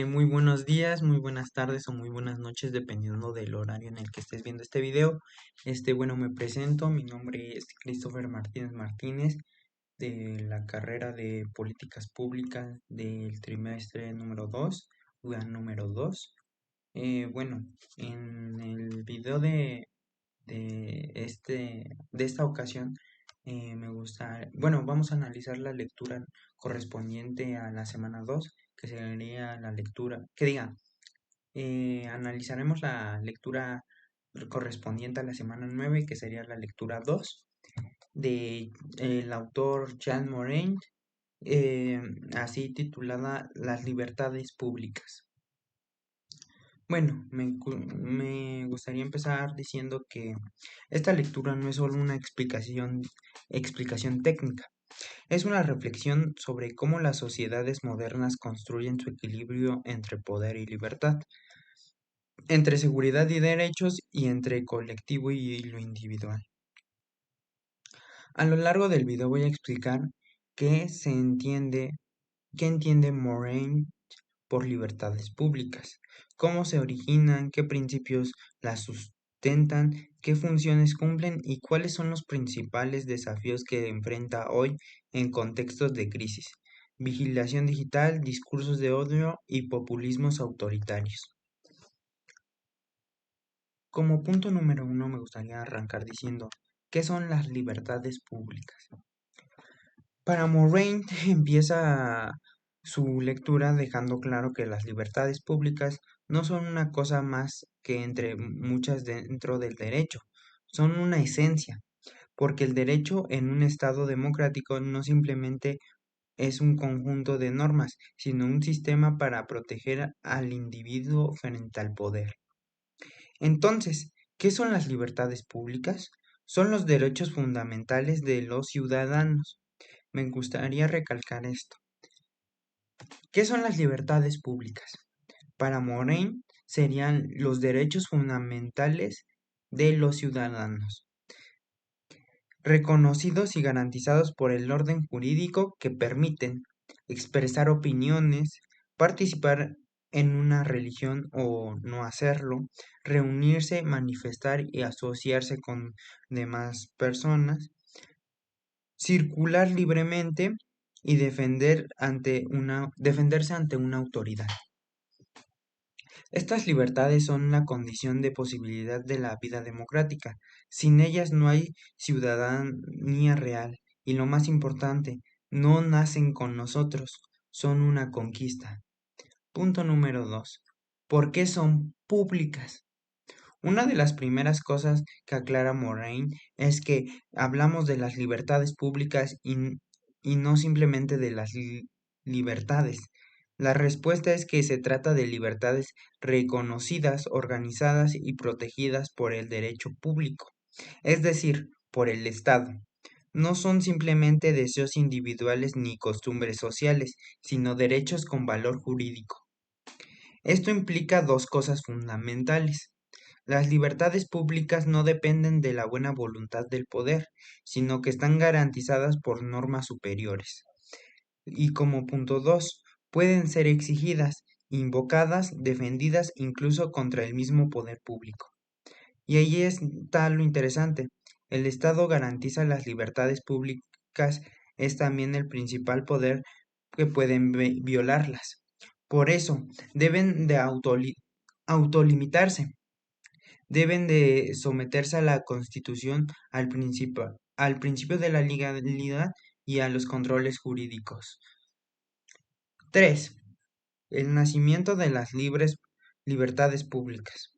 Muy buenos días, muy buenas tardes o muy buenas noches, dependiendo del horario en el que estés viendo este video. Me presento, mi nombre es Christopher Martínez Martínez, de la carrera de Políticas Públicas del trimestre número 2, lugar número 2. En el video de esta ocasión, vamos a analizar la lectura correspondiente a la semana 2, que sería la lectura, analizaremos la lectura correspondiente a la semana 9, que sería la lectura 2 de el autor Jean Morin, eh, así titulada Las libertades públicas. Me gustaría empezar diciendo que esta lectura no es solo una explicación técnica, es una reflexión sobre cómo las sociedades modernas construyen su equilibrio entre poder y libertad, entre seguridad y derechos y entre colectivo y lo individual. A lo largo del video voy a explicar qué entiende Morin por libertades públicas, cómo se originan, qué principios las sustentan, qué funciones cumplen y cuáles son los principales desafíos que enfrenta hoy en contextos de crisis, vigilación digital, discursos de odio y populismos autoritarios. Como punto número 1 me gustaría arrancar diciendo, ¿qué son las libertades públicas? Para Moraine empieza su lectura dejando claro que las libertades públicas no son una cosa más que entre muchas dentro del derecho, son una esencia, porque el derecho en un Estado democrático no simplemente es un conjunto de normas, sino un sistema para proteger al individuo frente al poder. Entonces, ¿qué son las libertades públicas? Son los derechos fundamentales de los ciudadanos. Me gustaría recalcar esto. ¿Qué son las libertades públicas? Para Moraine serían los derechos fundamentales de los ciudadanos, reconocidos y garantizados por el orden jurídico que permiten expresar opiniones, participar en una religión o no hacerlo, reunirse, manifestar y asociarse con demás personas, circular libremente y defenderse ante una autoridad. Estas libertades son la condición de posibilidad de la vida democrática. Sin ellas no hay ciudadanía real y lo más importante, no nacen con nosotros, son una conquista. Punto número 2. ¿Por qué son públicas? Una de las primeras cosas que aclara Moraine es que hablamos de las libertades públicas y no simplemente de las libertades. La respuesta es que se trata de libertades reconocidas, organizadas y protegidas por el derecho público, es decir, por el Estado. No son simplemente deseos individuales ni costumbres sociales, sino derechos con valor jurídico. Esto implica dos cosas fundamentales. Las libertades públicas no dependen de la buena voluntad del poder, sino que están garantizadas por normas superiores. Y como punto 2, pueden ser exigidas, invocadas, defendidas incluso contra el mismo poder público. Y ahí está lo interesante. El Estado garantiza las libertades públicas, es también el principal poder que pueden violarlas. Por eso, deben de autolimitarse, deben de someterse a la Constitución, al principio de la legalidad y a los controles jurídicos. 3. El nacimiento de las libertades públicas.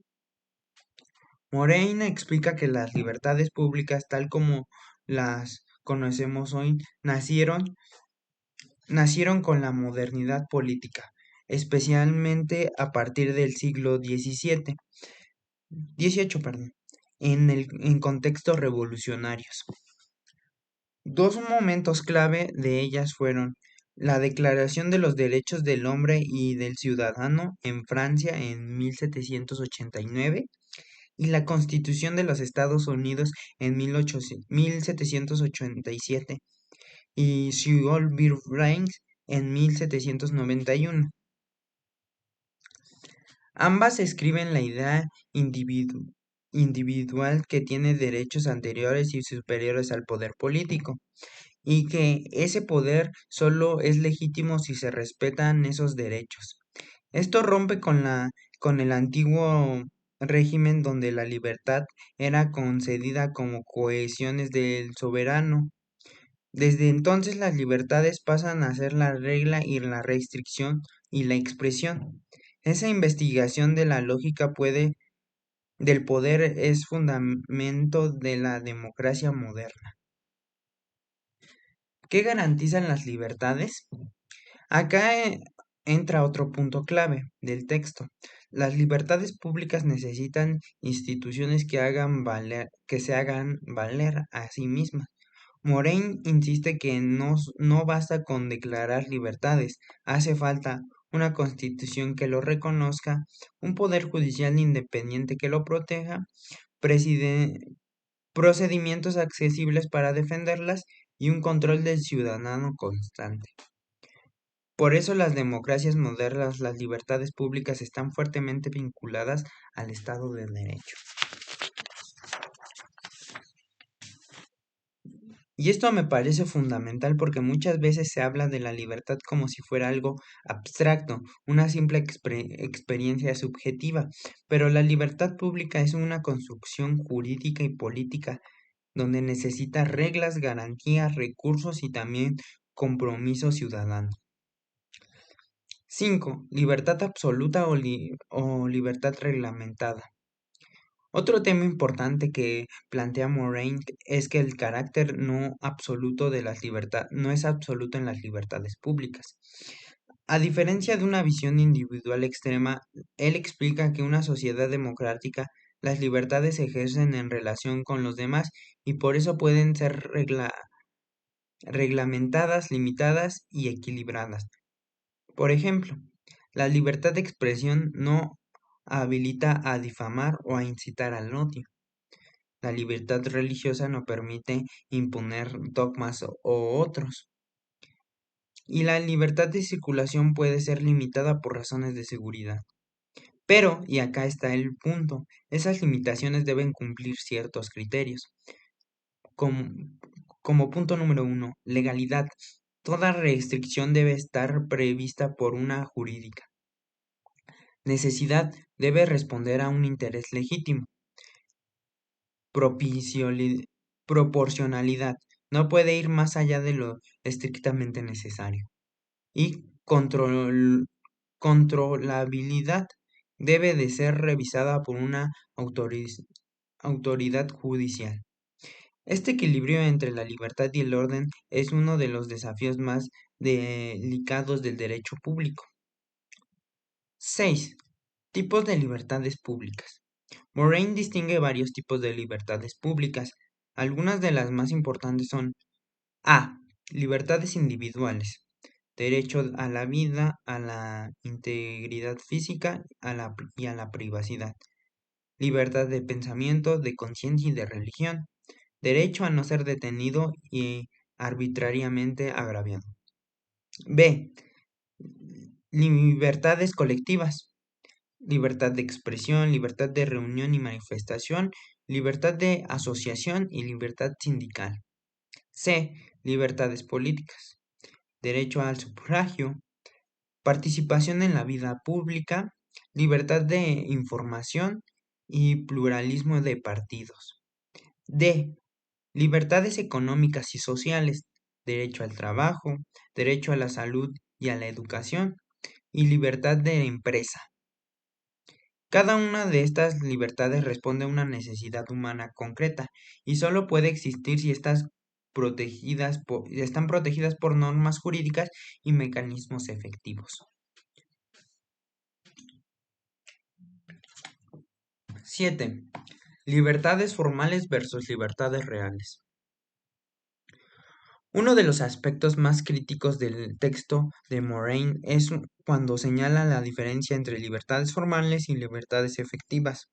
Moraine explica que las libertades públicas, tal como las conocemos hoy, nacieron con la modernidad política, especialmente a partir del siglo XVIII, en contextos revolucionarios. Dos momentos clave de ellas fueron la Declaración de los Derechos del Hombre y del Ciudadano en Francia en 1789 y la Constitución de los Estados Unidos en 1787 y Civil Bill of Rights en 1791. Ambas escriben la idea individual que tiene derechos anteriores y superiores al poder político, y que ese poder solo es legítimo si se respetan esos derechos. Esto rompe con el antiguo régimen donde la libertad era concedida como cohesiones del soberano. Desde entonces las libertades pasan a ser la regla y la restricción y la expresión. Esa investigación de la lógica del poder es fundamento de la democracia moderna. ¿Qué garantizan las libertades? Acá entra otro punto clave del texto. Las libertades públicas necesitan instituciones que se hagan valer a sí mismas. Moraine insiste que no basta con declarar libertades, hace falta una constitución que lo reconozca, un poder judicial independiente que lo proteja, preside- procedimientos accesibles para defenderlas y un control del ciudadano constante. Por eso las democracias modernas, las libertades públicas están fuertemente vinculadas al Estado de Derecho. Y esto me parece fundamental porque muchas veces se habla de la libertad como si fuera algo abstracto, una simple experiencia subjetiva, pero la libertad pública es una construcción jurídica y política donde necesita reglas, garantías, recursos y también compromiso ciudadano. 5. Libertad absoluta o libertad reglamentada. Otro tema importante que plantea Moraine es que el carácter no absoluto de las libertades no es absoluto en las libertades públicas. A diferencia de una visión individual extrema, él explica que en una sociedad democrática las libertades se ejercen en relación con los demás y por eso pueden ser reglamentadas, limitadas y equilibradas. Por ejemplo, la libertad de expresión no habilita a difamar o a incitar al odio. La libertad religiosa no permite imponer dogmas o otros. Y la libertad de circulación puede ser limitada por razones de seguridad. Pero, y acá está el punto, esas limitaciones deben cumplir ciertos criterios. Como, como punto número 1, legalidad. Toda restricción debe estar prevista por una jurídica. Necesidad debe responder a un interés legítimo. Proporcionalidad no puede ir más allá de lo estrictamente necesario. Y controlabilidad debe de ser revisada por una autoridad judicial. Este equilibrio entre la libertad y el orden es uno de los desafíos más delicados del derecho público. 6. Tipos de libertades públicas. Moraine distingue varios tipos de libertades públicas. Algunas de las más importantes son A. Libertades individuales. Derecho a la vida, a la integridad física y a la privacidad. Libertad de pensamiento, de conciencia y de religión. Derecho a no ser detenido y arbitrariamente agraviado. B. Libertades colectivas. Libertad de expresión, libertad de reunión y manifestación, libertad de asociación y libertad sindical. C. Libertades políticas. Derecho al sufragio, participación en la vida pública, libertad de información y pluralismo de partidos. D. Libertades económicas y sociales, derecho al trabajo, derecho a la salud y a la educación, y libertad de empresa. Cada una de estas libertades responde a una necesidad humana concreta y solo puede existir si están protegidas por normas jurídicas y mecanismos efectivos. 7. Libertades formales versus libertades reales. Uno de los aspectos más críticos del texto de Moraine es cuando señala la diferencia entre libertades formales y libertades efectivas.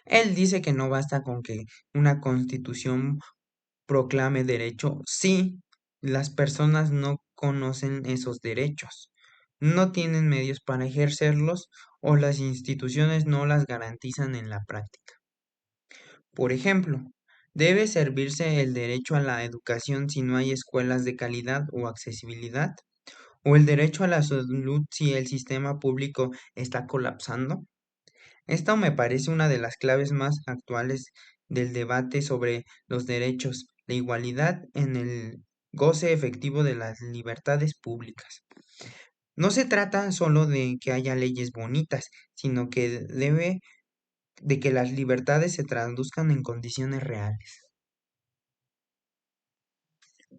Él dice que no basta con que una constitución proclame derecho si las personas no conocen esos derechos. no tienen medios para ejercerlos o las instituciones no las garantizan en la práctica. Por ejemplo, ¿debe servirse el derecho a la educación si no hay escuelas de calidad o accesibilidad? ¿O el derecho a la salud si el sistema público está colapsando? Esto me parece una de las claves más actuales del debate sobre los derechos, la igualdad en el goce efectivo de las libertades públicas. No se trata solo de que haya leyes bonitas, sino que debe de que las libertades se traduzcan en condiciones reales.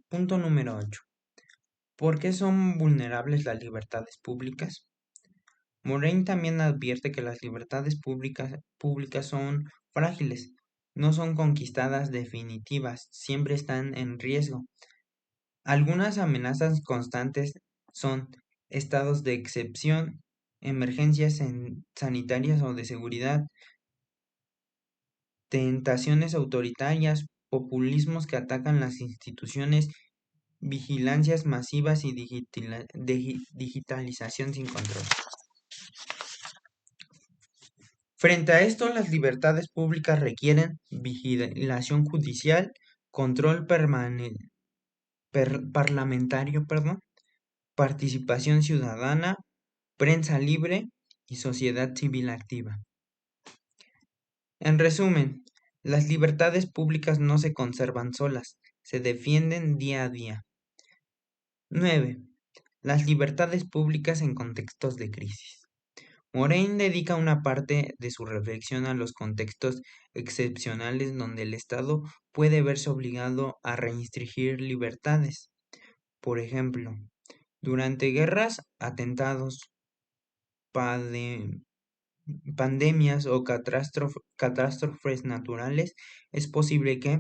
Punto número 8. ¿Por qué son vulnerables las libertades públicas? Moraine también advierte que las libertades públicas son frágiles, no son conquistadas definitivas, siempre están en riesgo. Algunas amenazas constantes son estados de excepción, emergencias sanitarias o de seguridad, tentaciones autoritarias, populismos que atacan las instituciones, vigilancias masivas y digitalización sin control. Frente a esto, las libertades públicas requieren vigilación judicial, control parlamentario, participación ciudadana, prensa libre y sociedad civil activa. En resumen, las libertades públicas no se conservan solas, se defienden día a día. 9. Las libertades públicas en contextos de crisis. Moraine dedica una parte de su reflexión a los contextos excepcionales donde el Estado puede verse obligado a restringir libertades. Por ejemplo, durante guerras, atentados, pandemias o catástrofes naturales, es posible que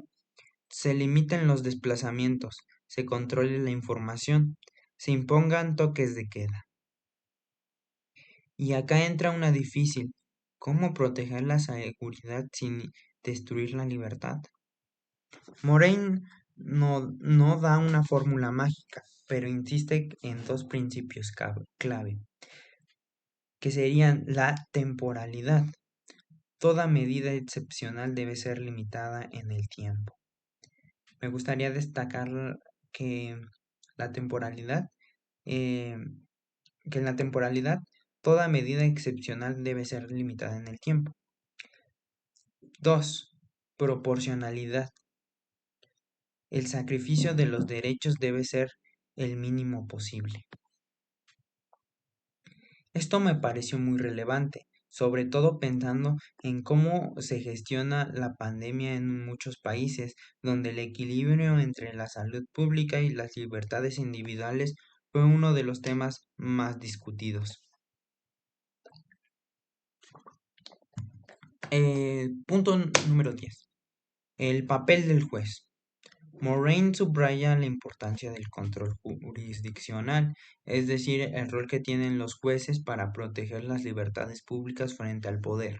se limiten los desplazamientos, se controle la información, se impongan toques de queda. Y acá entra una difícil: ¿cómo proteger la seguridad sin destruir la libertad? Moraine no da una fórmula mágica, pero insiste en dos principios clave, que serían la temporalidad. Toda medida excepcional debe ser limitada en el tiempo. Me gustaría destacar que la temporalidad, eh, que en la temporalidad toda medida excepcional debe ser limitada en el tiempo. 2. Proporcionalidad. El sacrificio de los derechos debe ser el mínimo posible. Esto me pareció muy relevante, sobre todo pensando en cómo se gestiona la pandemia en muchos países, donde el equilibrio entre la salud pública y las libertades individuales fue uno de los temas más discutidos. Punto número 10. El papel del juez. Moraine subraya la importancia del control jurisdiccional, es decir, el rol que tienen los jueces para proteger las libertades públicas frente al poder.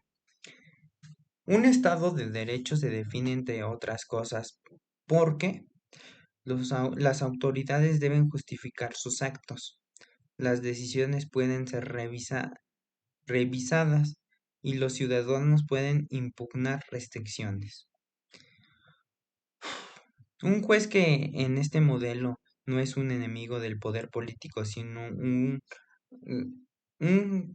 Un Estado de Derecho se define, entre otras cosas, porque las autoridades deben justificar sus actos, las decisiones pueden ser revisadas y los ciudadanos pueden impugnar restricciones. Un juez que en este modelo no es un enemigo del poder político, sino un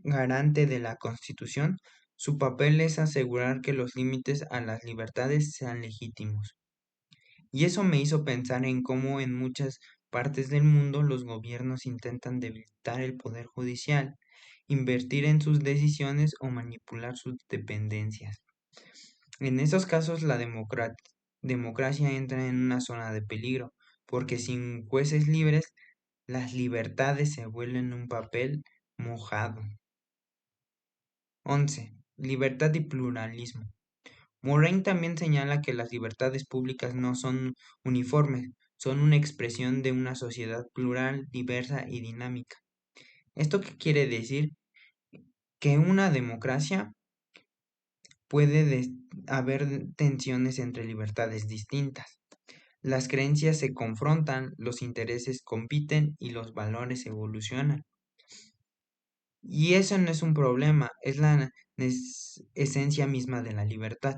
garante de la Constitución, su papel es asegurar que los límites a las libertades sean legítimos. Y eso me hizo pensar en cómo en muchas partes del mundo los gobiernos intentan debilitar el poder judicial, invertir en sus decisiones o manipular sus dependencias. En esos casos la democracia entra en una zona de peligro, porque sin jueces libres, las libertades se vuelven un papel mojado. 11. Libertad y pluralismo. Moraine también señala que las libertades públicas no son uniformes, son una expresión de una sociedad plural, diversa y dinámica. ¿Esto qué quiere decir? Que una democracia puede haber tensiones entre libertades distintas. Las creencias se confrontan, los intereses compiten y los valores evolucionan. Y eso no es un problema, es la esencia misma de la libertad.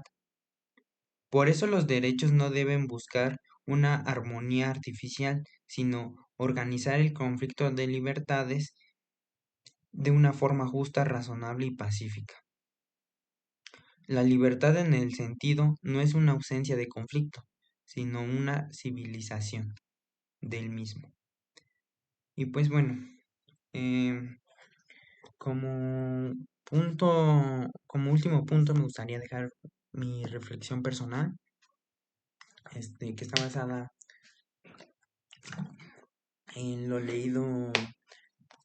Por eso los derechos no deben buscar una armonía artificial, sino organizar el conflicto de libertades de una forma justa, razonable y pacífica. La libertad en el sentido no es una ausencia de conflicto, sino una civilización del mismo. Y pues bueno, em, como como último punto me gustaría dejar mi reflexión personal, que está basada en lo leído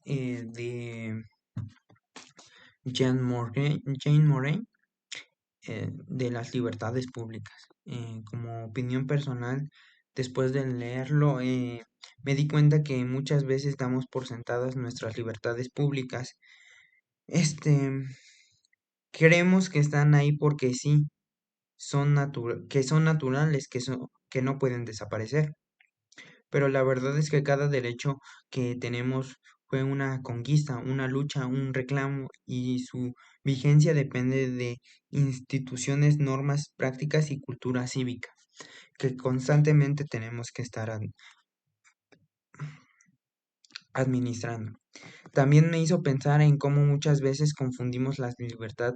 de Jane Moraine, de las libertades públicas. Como opinión personal, después de leerlo, me di cuenta que muchas veces damos por sentadas nuestras libertades públicas. Este, creemos que están ahí porque sí, que son naturales, que no pueden desaparecer. Pero la verdad es que cada derecho que tenemos fue una conquista, una lucha, un reclamo y su vigencia depende de instituciones, normas, prácticas y cultura cívica que constantemente tenemos que estar administrando. También me hizo pensar en cómo muchas veces confundimos la libertad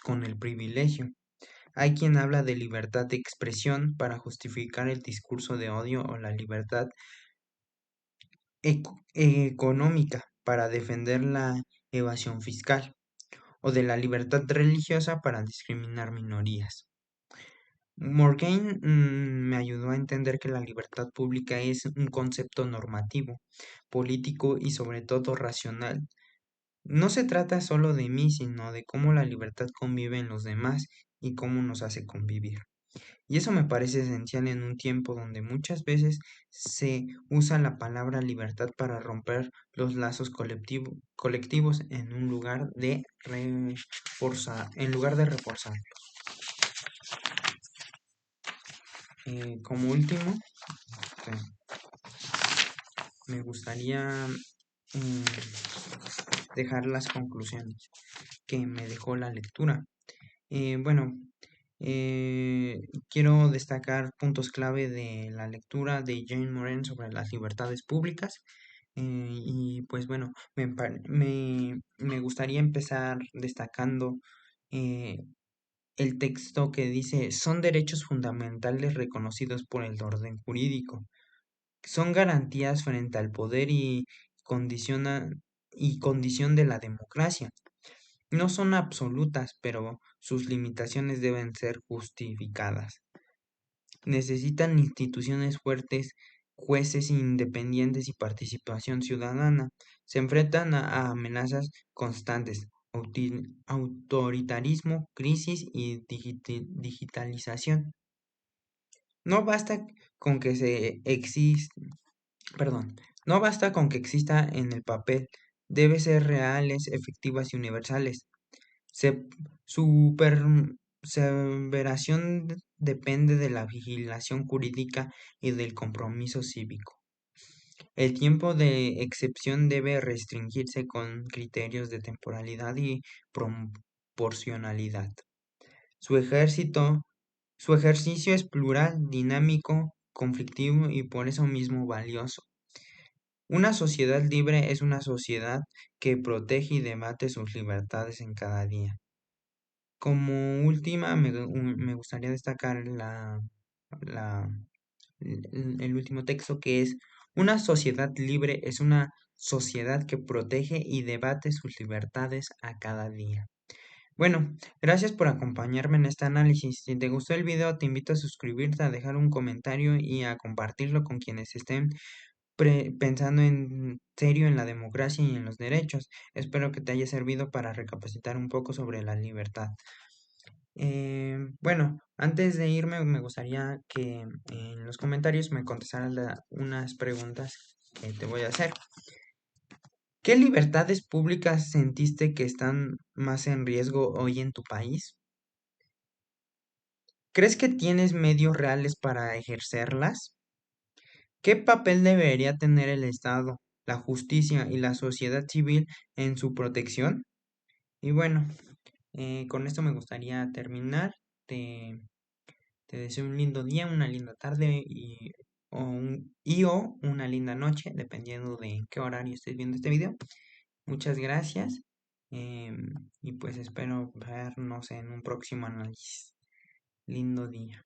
con el privilegio. Hay quien habla de libertad de expresión para justificar el discurso de odio o la libertad económica para defender la evasión fiscal o de la libertad religiosa para discriminar minorías. Morgaine me ayudó a entender que la libertad pública es un concepto normativo, político y sobre todo racional. No se trata solo de mí, sino de cómo la libertad convive en los demás y cómo nos hace convivir. Y eso me parece esencial en un tiempo donde muchas veces se usa la palabra libertad para romper los lazos colectivos en un lugar de reforzar. Como último, eh, me gustaría mm, dejar las conclusiones que me dejó la lectura. Bueno, quiero destacar puntos clave de la lectura de Jane Moran sobre las libertades públicas. Y pues bueno, me gustaría empezar destacando eh, el texto que dice, son derechos fundamentales reconocidos por el orden jurídico. Son garantías frente al poder y condición de la democracia. No son absolutas, pero sus limitaciones deben ser justificadas. Necesitan instituciones fuertes, jueces independientes y participación ciudadana. Se enfrentan a amenazas constantes, autoritarismo, crisis y digitalización. No basta con que perdón, no basta con que exista en el papel, debe ser reales, efectivas y universales. Se, su perseveración depende de la vigilación jurídica y del compromiso cívico. El tiempo de excepción debe restringirse con criterios de temporalidad y proporcionalidad. Su su ejercicio es plural, dinámico, conflictivo y por eso mismo valioso. Una sociedad libre es una sociedad que protege y debate sus libertades en cada día. Como última, me gustaría destacar la- el último texto que es, una sociedad libre es una sociedad que protege y debate sus libertades a cada día. Bueno, gracias por acompañarme en este análisis. Si te gustó el video, te invito a suscribirte, a dejar un comentario y a compartirlo con quienes estén pensando en serio en la democracia y en los derechos. Espero que te haya servido para recapacitar un poco sobre la libertad. Bueno, antes de irme, me gustaría que en los comentarios me contestaran unas preguntas que te voy a hacer. ¿Qué libertades públicas sentiste que están más en riesgo hoy en tu país? ¿Crees que tienes medios reales para ejercerlas? ¿Qué papel debería tener el Estado? la justicia y la sociedad civil en su protección. Y bueno, con esto me gustaría terminar. Te, te deseo un lindo día, una linda tarde o una linda noche, dependiendo de en qué horario estés viendo este video. Muchas gracias y pues espero vernos en un próximo análisis. Lindo día.